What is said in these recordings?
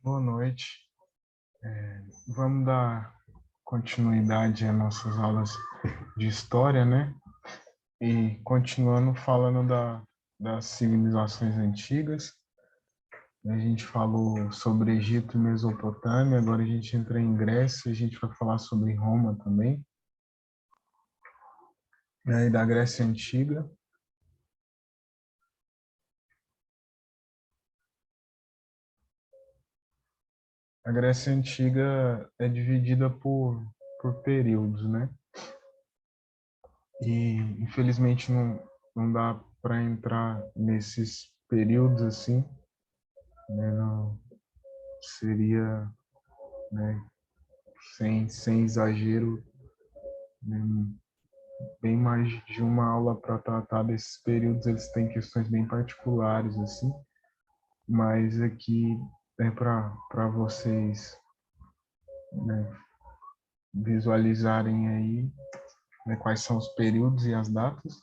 Boa noite. Vamos dar continuidade às nossas aulas de história, né? E continuando falando das civilizações antigas. A gente falou sobre Egito e Mesopotâmia, agora a gente entra em Grécia, a gente vai falar sobre Roma também, né? E da Grécia Antiga. A Grécia Antiga é dividida por períodos, né? E infelizmente não dá para entrar nesses períodos assim, né? Não seria, né, sem exagero, né, bem mais de uma aula para tratar desses períodos. Eles têm questões bem particulares assim, mas aqui é para vocês, né, visualizarem aí, né, quais são os períodos e as datas.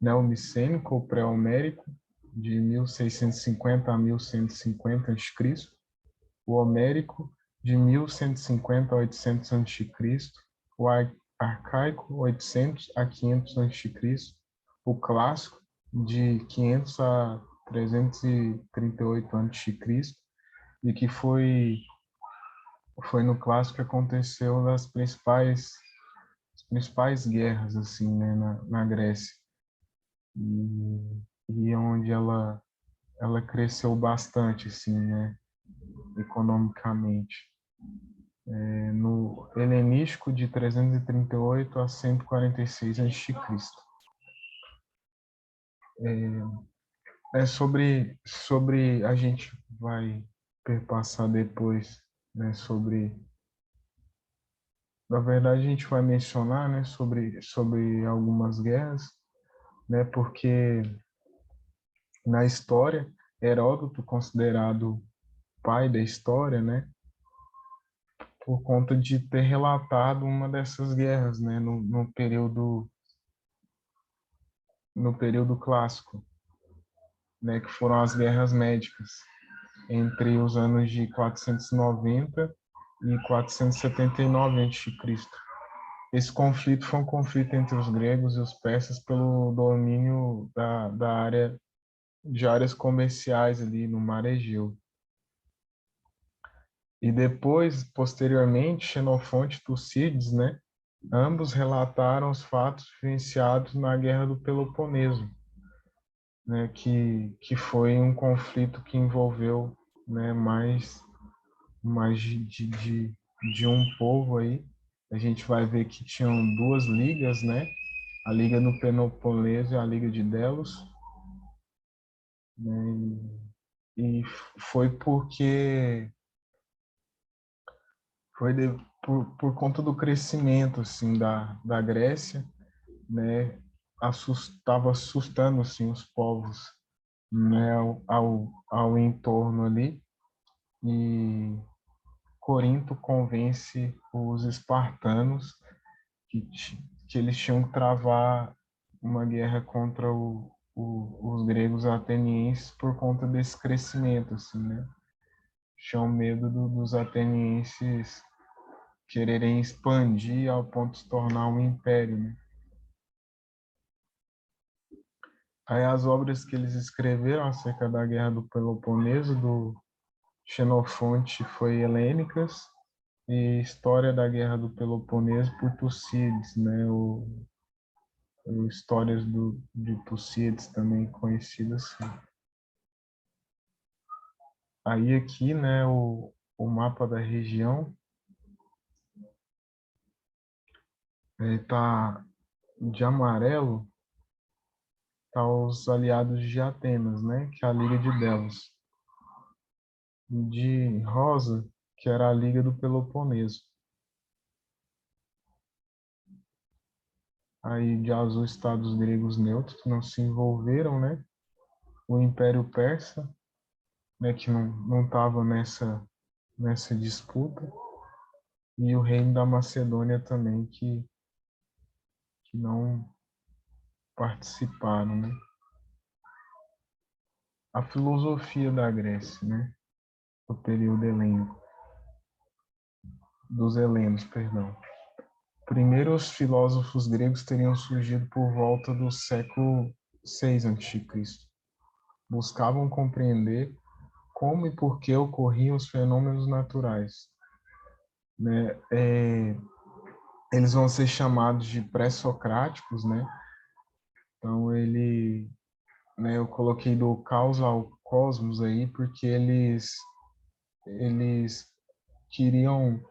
Neomicênico ou pré-homérico, de 1650 a 1150 a.C., o homérico, de 1150 a 800 a.C., o arcaico, 800 a 500 a.C., o clássico, de 500 a 338 a.C., e que foi no clássico que aconteceu as principais guerras assim, né, na Grécia, e onde ela cresceu bastante assim, né, economicamente. No helenístico, de 338 a 146 a.C. Sobre a gente vai perpassar depois, né, sobre, na verdade a gente vai mencionar, né, sobre algumas guerras, né, porque na história Heródoto, considerado pai da história, né, por conta de ter relatado uma dessas guerras, né, no período clássico, né, que foram as guerras médicas entre os anos de 490 e 479 a.C. Esse conflito foi um conflito entre os gregos e os persas pelo domínio da área de áreas comerciais ali no Mar Egeu. E depois, posteriormente, Xenofonte e Tucídides, né, ambos relataram os fatos vivenciados na Guerra do Peloponeso, né, que foi um conflito que envolveu, né, mais de um povo aí. A gente vai ver que tinham duas ligas, né, a Liga do Peloponeso e a Liga de Delos, né, e foi porque foi por conta do crescimento assim da Grécia, né, estava assustando assim os povos, né, ao entorno ali, e Corinto convence os espartanos que eles tinham que travar uma guerra contra os gregos atenienses por conta desse crescimento, assim, né? Tinham medo dos atenienses quererem expandir ao ponto de se tornar um império, né? Aí as obras que eles escreveram acerca da Guerra do Peloponeso, do Xenofonte, foi Helênicas, e História da Guerra do Peloponeso por Tucídides, né? O Histórias de Tucídides, também conhecido assim. Aí aqui, né, o mapa da região tá de amarelo, tá os aliados de Atenas, né, que é a Liga de Delos. De rosa, que era a Liga do Peloponeso. Aí de azul, estados gregos neutros que não se envolveram, né? O Império Persa, né, que não estava nessa disputa, e o Reino da Macedônia também, que não participaram, né? A filosofia da Grécia, né? do período helênico, dos helenos, perdão. Primeiro, os filósofos gregos teriam surgido por volta do século 6 a.C. Buscavam compreender como e por que ocorriam os fenômenos naturais, né? Eles vão ser chamados de pré-socráticos, né? Então, eu coloquei do caos ao cosmos aí, porque eles queriam,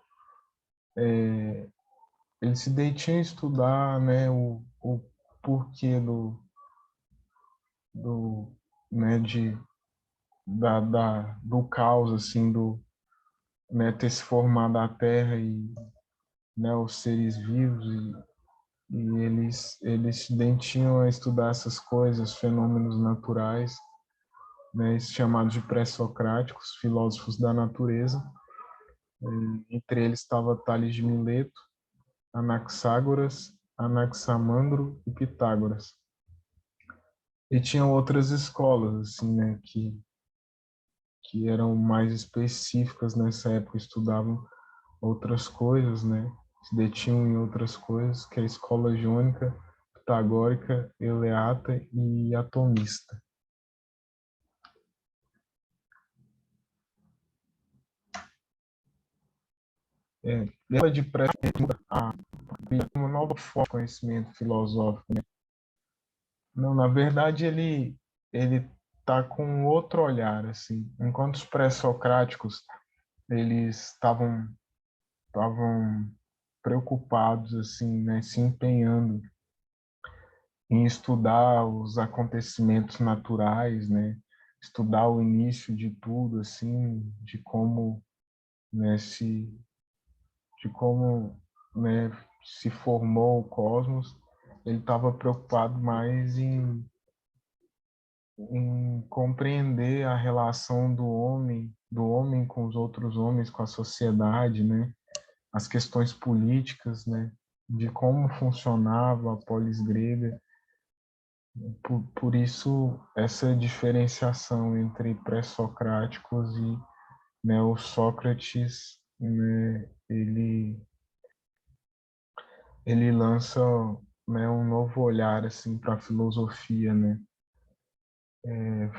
eles se detinham a estudar, né, o porquê do, né, do caos, assim, né, ter se formado a Terra e, né, os seres vivos, e eles se detinham a estudar essas coisas, fenômenos naturais, né, chamados de pré-socráticos, filósofos da natureza. Entre eles estava Tales de Mileto, Anaxágoras, Anaximandro e Pitágoras. E tinham outras escolas, assim, né, que eram mais específicas nessa época, estudavam outras coisas, né, se detinham em outras coisas, que é a escola jônica, pitagórica, eleata e atomista. Ela de pressa a uma nova forma de conhecimento filosófico, né? Não, na verdade ele tá com outro olhar, assim. Enquanto os pré-socráticos eles estavam preocupados, assim, né, se empenhando em estudar os acontecimentos naturais, né, estudar o início de tudo, assim, né, de como, né, se formou o cosmos. Ele estava preocupado mais em compreender a relação do homem com os outros homens, com a sociedade, né? As questões políticas, né? De como funcionava a polis grega. Por isso, essa diferenciação entre pré-socráticos e, né, o Sócrates, né, ele lança, né, um novo olhar assim para a filosofia, né?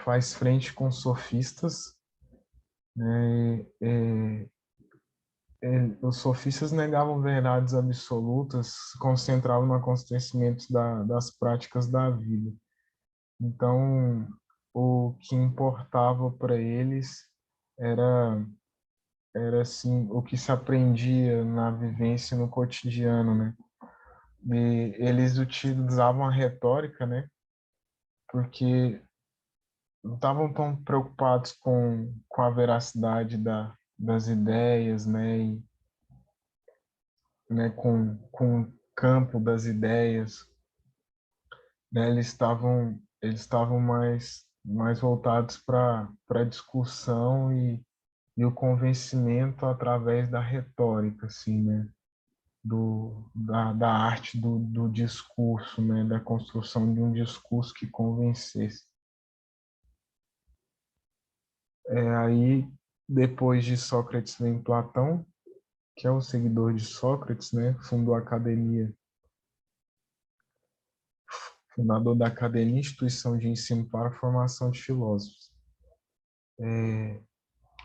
Faz frente com sofistas, né? Os sofistas negavam verdades absolutas, se concentravam no acontecimento das práticas da vida. Então, o que importava para eles era, era assim, o que se aprendia na vivência no cotidiano, né? E eles utilizavam a retórica, né? Porque não estavam tão preocupados com a veracidade das ideias, né? E, né, com o campo das ideias, né? Eles estavam mais voltados para a discussão e o convencimento através da retórica, assim, né? Da arte do discurso, né? Da construção de um discurso que convencesse. Aí, depois de Sócrates, vem Platão, que é um seguidor de Sócrates, né? Fundador da Academia, instituição de ensino para a formação de filósofos.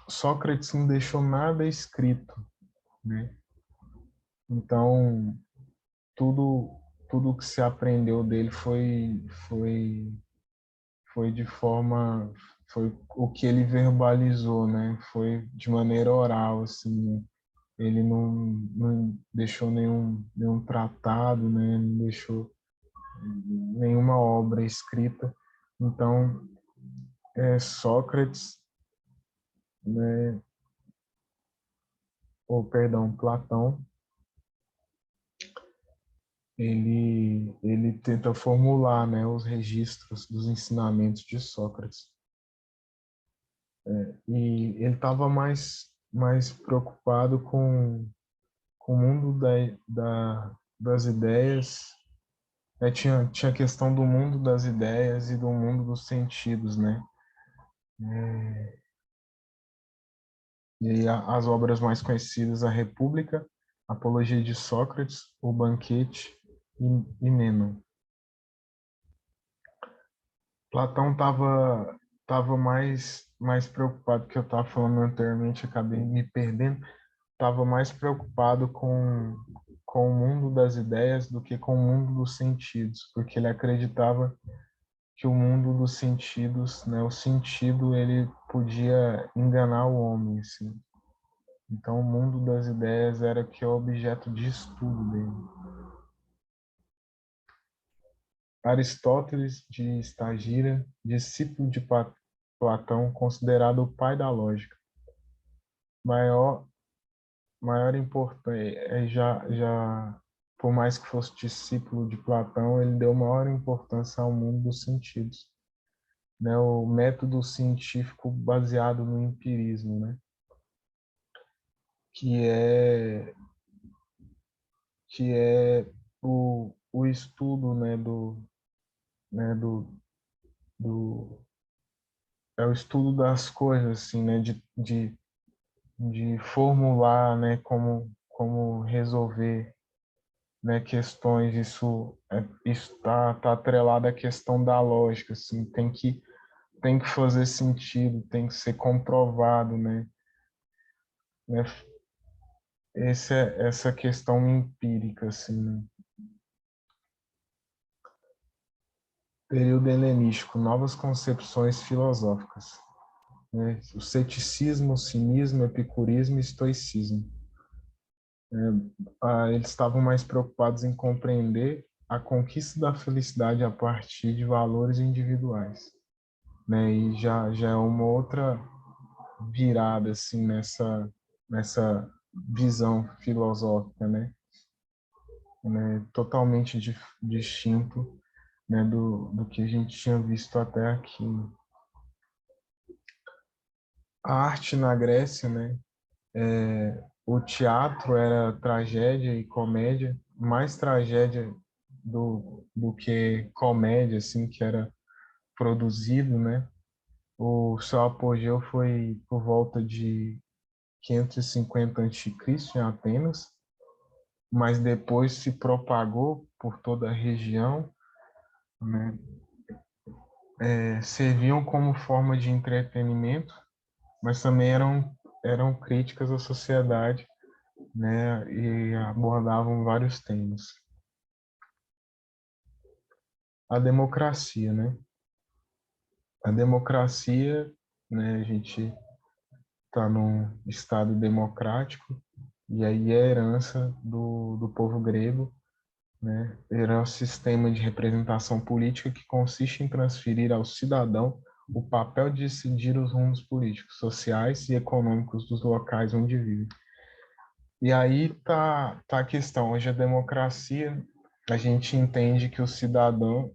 Sócrates não deixou nada escrito, né? Então, tudo tudo que se aprendeu dele foi de forma foi o que ele verbalizou, né? Foi de maneira oral, assim, né? Ele não deixou nenhum tratado, né? Não deixou nenhuma obra escrita. Então, Sócrates, né? Ou perdão, Platão, ele tenta formular, né, os registros dos ensinamentos de Sócrates. E ele estava mais preocupado com o mundo das ideias. Tinha a questão do mundo das ideias e do mundo dos sentidos, né? E as obras mais conhecidas, a República, Apologia de Sócrates, O Banquete e Mênon. Platão tava mais preocupado, que eu estava falando anteriormente, acabei me perdendo, estava mais preocupado com o mundo das ideias do que com o mundo dos sentidos, porque ele acreditava que o mundo dos sentidos, né, o sentido, ele podia enganar o homem, assim. Então, o mundo das ideias era que é o objeto de estudo dele. Aristóteles de Estagira, discípulo de Platão, considerado o pai da lógica. Maior, maior importância, por mais que fosse discípulo de Platão, ele deu maior importância ao mundo dos sentidos, né? O método científico baseado no empirismo, né? Que é que é o estudo, né, do é o estudo das coisas, assim, né, de formular, né, como resolver, né, questões. Isso tá atrelado à questão da lógica, assim, tem que fazer sentido, tem que ser comprovado, né, essa questão empírica, assim, né? Período helenístico, novas concepções filosóficas, né? O ceticismo, o cinismo, o epicurismo e o estoicismo. Eles estavam mais preocupados em compreender a conquista da felicidade a partir de valores individuais, né? E já é uma outra virada, assim, nessa visão filosófica, né? Totalmente distinto, né, do que a gente tinha visto até aqui. A arte na Grécia, né? O teatro era tragédia e comédia, mais tragédia do que comédia, assim, que era produzido, né? O seu apogeu foi por volta de 550 a.C. em Atenas, mas depois se propagou por toda a região, né? Serviam como forma de entretenimento, mas também eram críticas à sociedade, né? E abordavam vários temas. A democracia, né? A democracia, né? A gente está num estado democrático, e aí é a herança do povo grego, né? Era um sistema de representação política que consiste em transferir ao cidadão o papel de decidir os rumos políticos, sociais e econômicos dos locais onde vive. E aí tá a questão. Hoje a democracia, a gente entende que os cidadãos,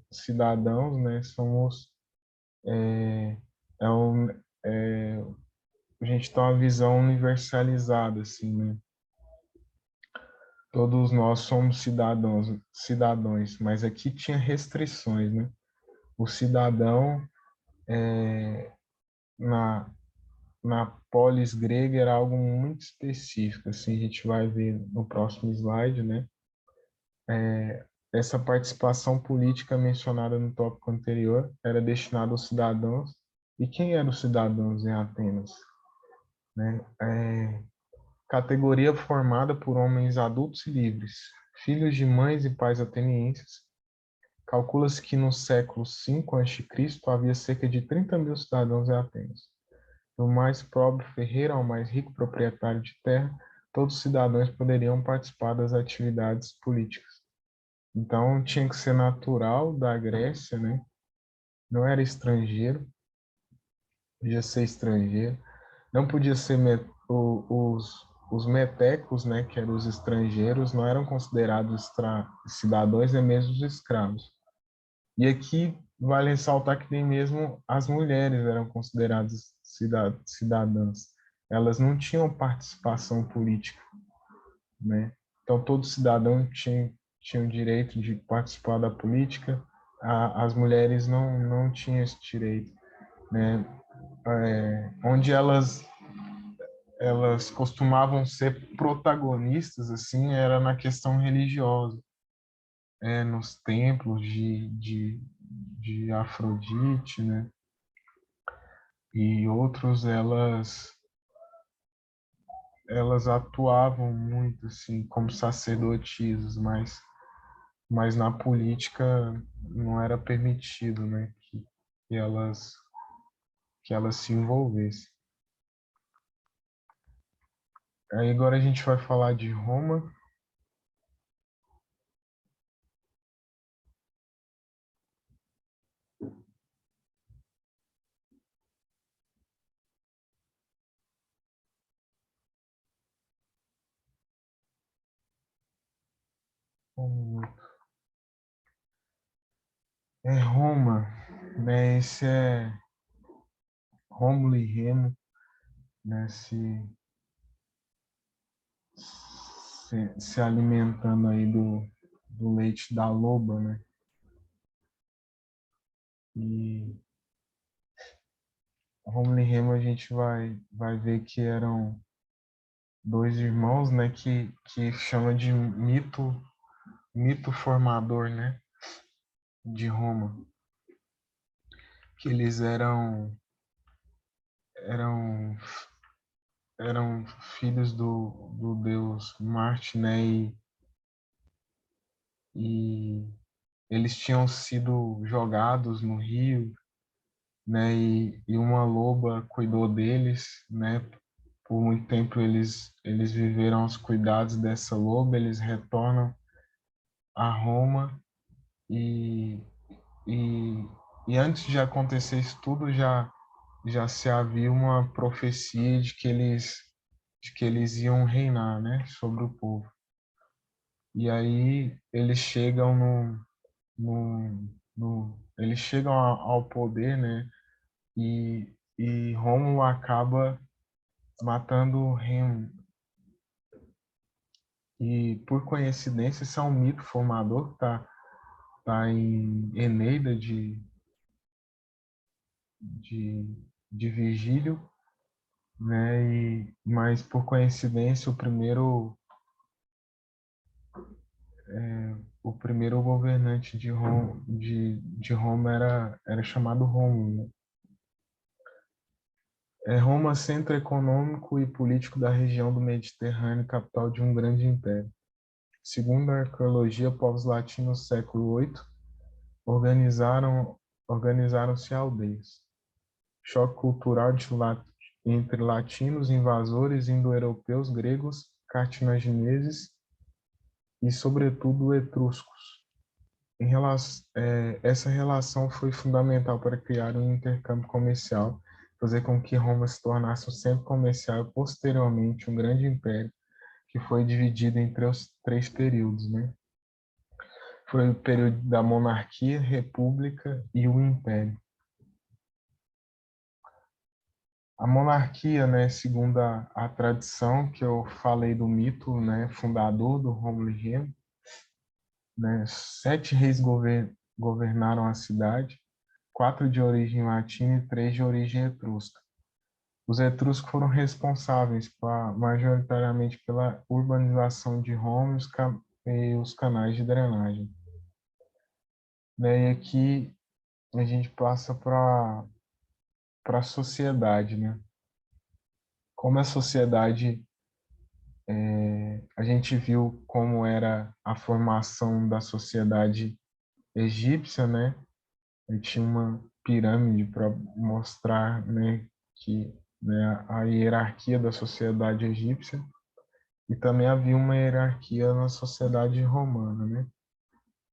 né, somos é um, é, a gente tem uma visão universalizada, assim, né? Todos nós somos cidadãos, mas aqui tinha restrições, né? O cidadão na na polis grega era algo muito específico, assim, a gente vai ver no próximo slide, né? Essa participação política mencionada no tópico anterior era destinada aos cidadãos. E quem eram os cidadãos em Atenas, né? Categoria formada por homens adultos e livres, filhos de mães e pais atenienses. Calcula-se que no século V a.C. havia cerca de 30 mil cidadãos em Atenas. Do mais pobre ferreiro ao mais rico proprietário de terra, todos os cidadãos poderiam participar das atividades políticas. Então, tinha que ser natural da Grécia, né? Não era estrangeiro, podia ser estrangeiro. Não podia ser os metecos, né? Que eram os estrangeiros, não eram considerados cidadãos, nem mesmo os escravos. E aqui vale ressaltar que nem mesmo as mulheres eram consideradas cidadãs. Elas não tinham participação política, né? Então, todo cidadão tinha o direito de participar da política. As mulheres não tinham esse direito, né? Onde elas costumavam ser protagonistas, assim, era na questão religiosa, nos templos de Afrodite, né? E outros, elas atuavam muito, assim, como sacerdotisas, mas na política não era permitido, né? Que elas, que elas se envolvessem. Aí agora a gente vai falar de Roma. É Roma, né? Esse é Rômulo e Remo, né? Se alimentando aí do leite da loba, né? E Rômulo e Remo a gente vai ver que eram dois irmãos, né? Que chama de mito formador, né? De Roma, que eles eram eram filhos do deus Marte, né? E eles tinham sido jogados no rio, né? E uma loba cuidou deles, né? Por muito tempo eles viveram aos cuidados dessa loba, eles retornam a Roma e, e, e antes de acontecer isso tudo já se havia uma profecia de que eles iam reinar, né, sobre o povo. E aí eles chegam eles chegam ao poder, né, e Rômulo acaba matando Remo. E por coincidência, esse é um mito formador, tá em Eneida de, de Virgílio, né? Mas por coincidência o primeiro governante de Roma era chamado Rômulo, né? É Roma, centro econômico e político da região do Mediterrâneo, capital de um grande império. Segundo a arqueologia, povos latinos no século VIII organizaram organizaram-se aldeias. Choque cultural entre latinos, invasores indo-europeus, gregos, cartagineses e, sobretudo, etruscos. Essa relação foi fundamental para criar um intercâmbio comercial, fazer com que Roma se tornasse um centro comercial e, posteriormente, um grande império, que foi dividido entre os três períodos, né? Foi o período da monarquia, república e o império. A monarquia, né, segundo a tradição que eu falei do mito, né, fundador do Rômulo e Remo, né, 7 reis governaram a cidade, 4 de origem latina e 3 de origem etrusca. Os etruscos foram responsáveis majoritariamente pela urbanização de Roma e os canais de drenagem. Né, e aqui a gente passa para a sociedade, né? Como a sociedade, a gente viu como era a formação da sociedade egípcia, né? E tinha uma pirâmide para mostrar, né, que, né, a hierarquia da sociedade egípcia, e também havia uma hierarquia na sociedade romana, né?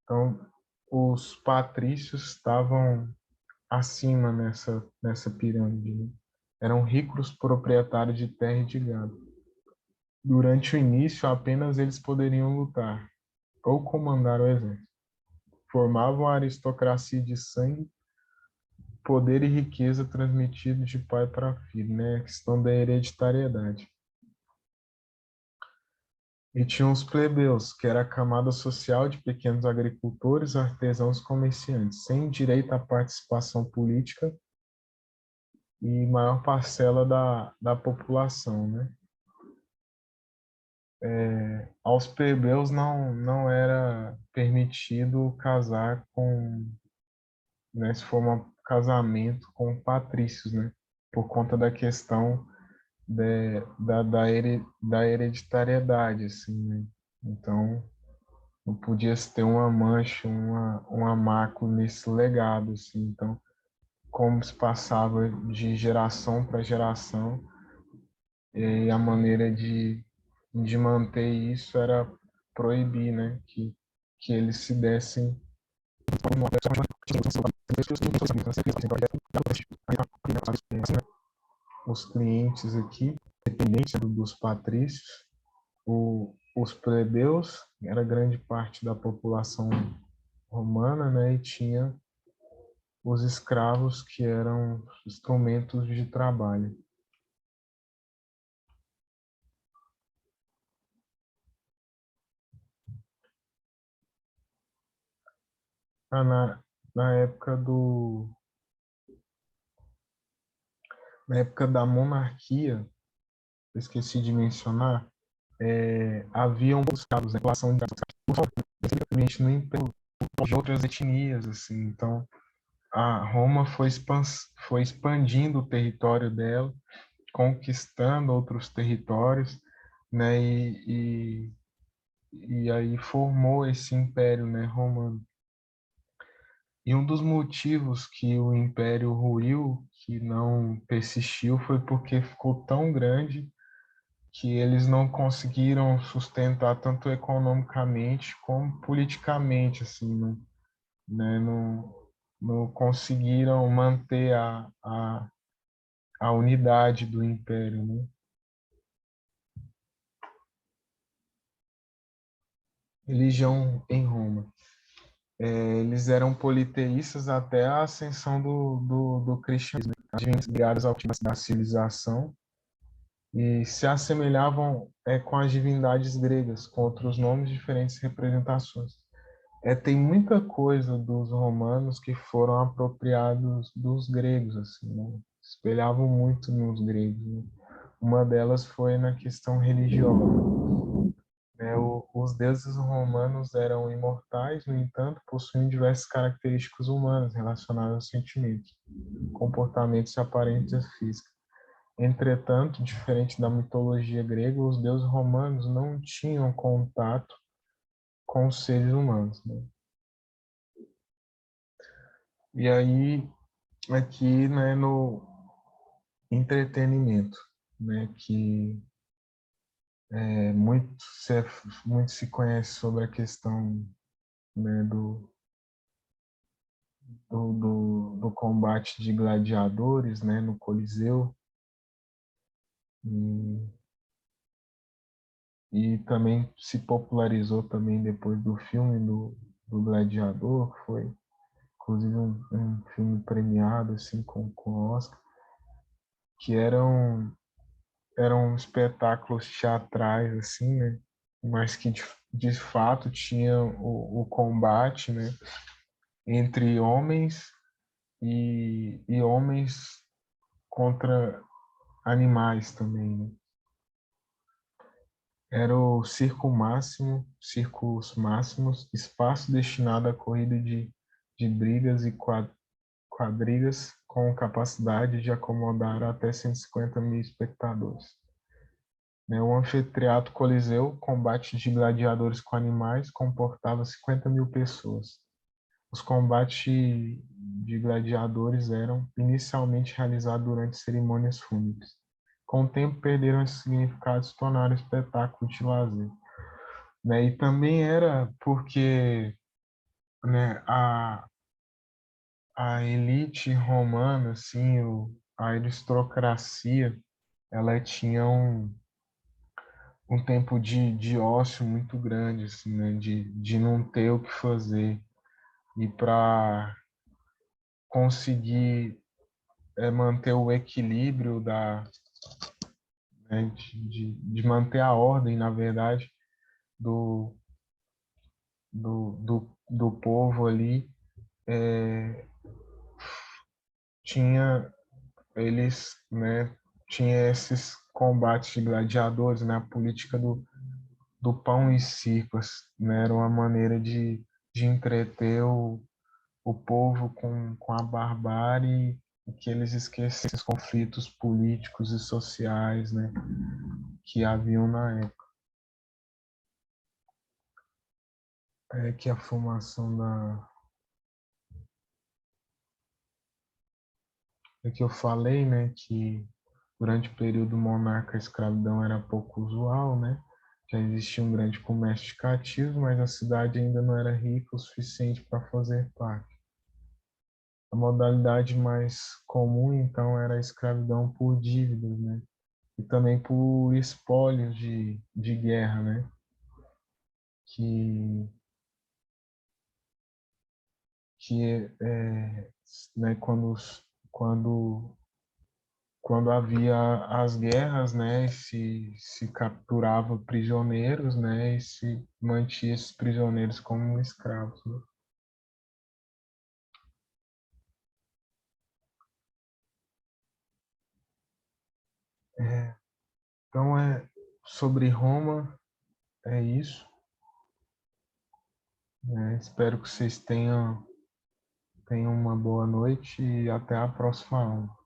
Então, os patrícios estavam acima nessa pirâmide, né? Eram ricos proprietários de terra e de gado. Durante o início, apenas eles poderiam lutar ou comandar o exército. Formavam a aristocracia de sangue, poder e riqueza transmitidos de pai para filho, né? A questão da hereditariedade. E tinha os plebeus, que era a camada social de pequenos agricultores, artesãos, comerciantes, sem direito à participação política e maior parcela da população, né? Aos plebeus não era permitido casar com, né, se for um casamento com patrícios, né, por conta da questão da hereditariedade, assim, né? Então, não podia se ter uma mancha, uma mácula nesse legado, assim. Então, como se passava de geração para geração, e a maneira de manter isso era proibir, né, que eles se dessem os clientes aqui, dependência dos patrícios, os plebeus, era grande parte da população romana, né, e tinha os escravos que eram instrumentos de trabalho. Ah, na época na época da monarquia, eu esqueci de mencionar, haviam escravos, né, população de no império de outras etnias, assim. Então, a Roma foi expandindo o território dela, conquistando outros territórios, né, e aí formou esse império, né, romano. E um dos motivos que o império ruiu, que não persistiu, foi porque ficou tão grande que eles não conseguiram sustentar tanto economicamente como politicamente, assim, não, né, não conseguiram manter a unidade do império, né? Religião em Roma. Eles eram politeístas até a ascensão do cristianismo, né? Ligados ao time da civilização e se assemelhavam com as divindades gregas, com outros nomes, diferentes representações. Tem muita coisa dos romanos que foram apropriados dos gregos, assim, né? Espelhavam muito nos gregos, né? Uma delas foi na questão religiosa, né? Os deuses romanos eram imortais, no entanto, possuíam diversas características humanas relacionadas aos sentimentos, comportamentos e aparências físicas. Entretanto, diferente da mitologia grega, os deuses romanos não tinham contato com os seres humanos, né? E aí, aqui, né, no entretenimento, né, que muito muito se conhece sobre a questão, né, do combate de gladiadores, né, no Coliseu, e, e também se popularizou também depois do filme do Gladiador, que foi inclusive um filme premiado assim com Oscar, que eram espetáculos teatrais assim, né, mas que de fato tinha o combate, né, entre homens e homens contra animais também, né? Era o Circos Máximos, espaço destinado à corrida de brigas e quadrigas com capacidade de acomodar até 150 mil espectadores. Né, o anfiteatro Coliseu, combate de gladiadores com animais, comportava 50 mil pessoas. Os combates de gladiadores eram inicialmente realizados durante cerimônias fúnebres. Com o tempo, perderam esse significado e se tornaram espetáculo de lazer. Né? E também era porque, né, a elite romana, assim, a aristocracia, ela tinha um tempo de ócio muito grande, assim, né? De não ter o que fazer. E para conseguir manter o equilíbrio né, de manter a ordem, na verdade, do, do povo ali, tinha eles, né, tinha esses combates de gladiadores, né, a política do pão e circos, né? Era uma maneira de entreter o povo com a barbárie e que eles esquecessem os conflitos políticos e sociais, né, que haviam na época. É que a formação da... É que eu falei, né, que durante o período monarca a escravidão era pouco usual, né? Já existia um grande comércio de cativos, mas a cidade ainda não era rica o suficiente para fazer parte. A modalidade mais comum, então, era a escravidão por dívidas, né? E também por espólios de guerra, né? Que, que né, quando, quando havia as guerras, né, se capturava prisioneiros, né, e se mantinha esses prisioneiros como escravos, né? Então, sobre Roma, é isso, né? Espero que vocês tenham uma boa noite e até a próxima aula.